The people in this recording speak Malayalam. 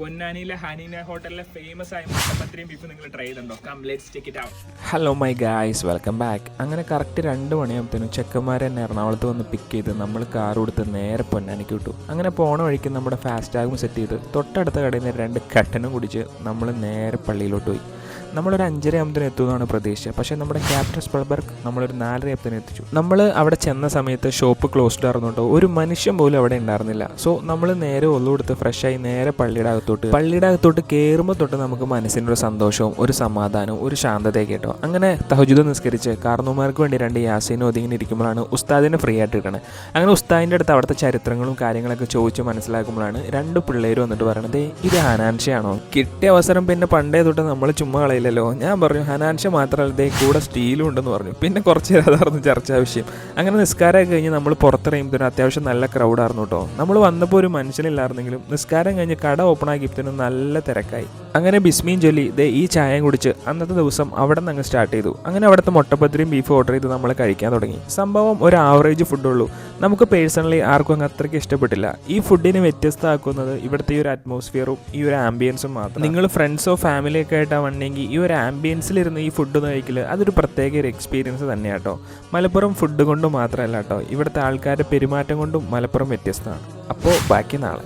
പൊന്നാനിയിലെ ഹനീന ഹോട്ടലിലെ ഫേമസ് ആയ മുട്ടപ്പത്തിരിയും ബീഫ് നിങ്ങൾ ട്രൈ ചെയ്തിട്ടുണ്ടോ? Come let's check it out. Hello my guys, welcome back. അങ്ങനെ കറക്റ്റ് 2 മണിയാകുമ്പോഴത്തേനും ചെക്കന്മാർ തന്നെ എറണാകുളത്ത് വന്ന് പിക്ക് ചെയ്ത് നമ്മൾ കാർ കൊടുത്ത് നേരെ പൊന്നാനിക്ക് വിട്ടു. അങ്ങനെ പോണ വഴിക്ക് നമ്മുടെ ഫാസ്റ്റാഗും സെറ്റ് ചെയ്ത് തൊട്ടടുത്ത കടയിൽ നിന്ന് 2 കട്ടനും കുടിച്ച് നമ്മൾ നേരെ പള്ളിയിലോട്ട് പോയി. നമ്മളൊരു 5:30 ആകുമ്പത്തിന് എത്തുമെന്നാണ് പ്രതീക്ഷ. പക്ഷേ നമ്മുടെ ക്യാപ്റ്റൻ സ്പൾബർഗ് നമ്മളൊരു 4:30 ആകുമ്പത്തിന് എത്തിച്ചു. നമ്മൾ അവിടെ ചെന്ന സമയത്ത് ഷോപ്പ് ക്ലോസ്ഡ് ആയിരുന്നുണ്ടോ, ഒരു മനുഷ്യൻ പോലും അവിടെ ഉണ്ടായിരുന്നില്ല. സോ നമ്മൾ നേരെ ഒന്നുകൊടുത്ത് ഫ്രഷായി നേരെ പള്ളിയുടെ അകത്തോട്ട് കയറുമ്പോൾ തൊട്ട് നമുക്ക് മനസ്സിനൊരു സന്തോഷവും ഒരു സമാധാനവും ഒരു ശാന്തതയൊക്കെ കേട്ടോ. അങ്ങനെ തഹജ്ജുദ് നിസ്കരിച്ച് കാർന്നോമാർക്ക് വേണ്ടി 2 യാസീനും ഒതുങ്ങി ഇരിക്കുമ്പോഴാണ് ഉസ്താദിനെ ഫ്രീ ആയിട്ട് കിട്ടണത്. അങ്ങനെ ഉസ്താദിൻ്റെ അടുത്ത് അവിടുത്തെ ചരിത്രങ്ങളും കാര്യങ്ങളൊക്കെ ചോദിച്ച് മനസ്സിലാക്കുമ്പോഴാണ് 2 പിള്ളേർ വന്നിട്ട് പറയണത്, ഇത് ഹനാൻഷയാണോ? കിട്ടിയ അവസരം പിന്നെ പണ്ടേ തൊട്ട് നമ്മൾ ചുമ്മാ കളയില്ലല്ലോ. ഞാൻ പറഞ്ഞു ഹനാൻഷ മാത്രമല്ല, കൂടെ സ്റ്റീലും ഉണ്ടെന്ന് പറഞ്ഞു. പിന്നെ കുറച്ച് അതായിരുന്നു ചർച്ചാ വിഷയം. അങ്ങനെ നിസ്കാരം കഴിഞ്ഞ് നമ്മൾ പുറത്തിറങ്ങിയപ്പോൾ അത്യാവശ്യം നല്ല ക്രൗഡായിരുന്നു കേട്ടോ. നമ്മൾ വന്നപ്പോൾ ഒരു മനുഷ്യനില്ലായിരുന്നെങ്കിലും നിസ്കാരം കഴിഞ്ഞ് കട ഓപ്പൺ ആക്കിയപ്പോഴത്തേനും നല്ല തിരക്കായി. അങ്ങനെ ബിസ്മീൻ ചൊല്ലി ഈ ചായയും കുടിച്ച് അന്നത്തെ ദിവസം അവിടെ നിന്ന് അങ്ങ് സ്റ്റാർട്ട് ചെയ്തു. അങ്ങനെ അവിടുത്തെ മുട്ടപ്പത്തിരിയും ബീഫ് ഓർഡർ ചെയ്ത് നമ്മൾ കഴിക്കാൻ തുടങ്ങി. സംഭവം ഒരു ആവറേജ് ഫുഡുള്ളൂ. നമുക്ക് പേഴ്സണലി ആർക്കും അങ്ങ് അത്രയ്ക്ക് ഇഷ്ടപ്പെട്ടില്ല. ഈ ഫുഡിനെ വ്യത്യസ്തമാക്കുന്നത് ഇവിടുത്തെ ഈ ഒരു അറ്റ്മോസ്ഫിയറും ഈ ഒരു ആംബിയൻസും മാത്രം. നിങ്ങൾ ഫ്രണ്ട്സോ ഫാമിലിയൊക്കെ ആയിട്ടാണ് വന്നെങ്കിൽ ഈ ഒരു ആംബിയൻസിലിരുന്ന് ഈ ഫുഡ് കഴിക്കല് അതൊരു പ്രത്യേക ഒരു എക്സ്പീരിയൻസ് തന്നെയാണ് കേട്ടോ. മലപ്പുറം ഫുഡ് കൊണ്ട് മാത്രമല്ല കേട്ടോ, ഇവിടുത്തെ ആൾക്കാരുടെ പെരുമാറ്റം കൊണ്ടും മലപ്പുറം വ്യത്യസ്തമാണ്. അപ്പോൾ ബാക്കി നാളെ.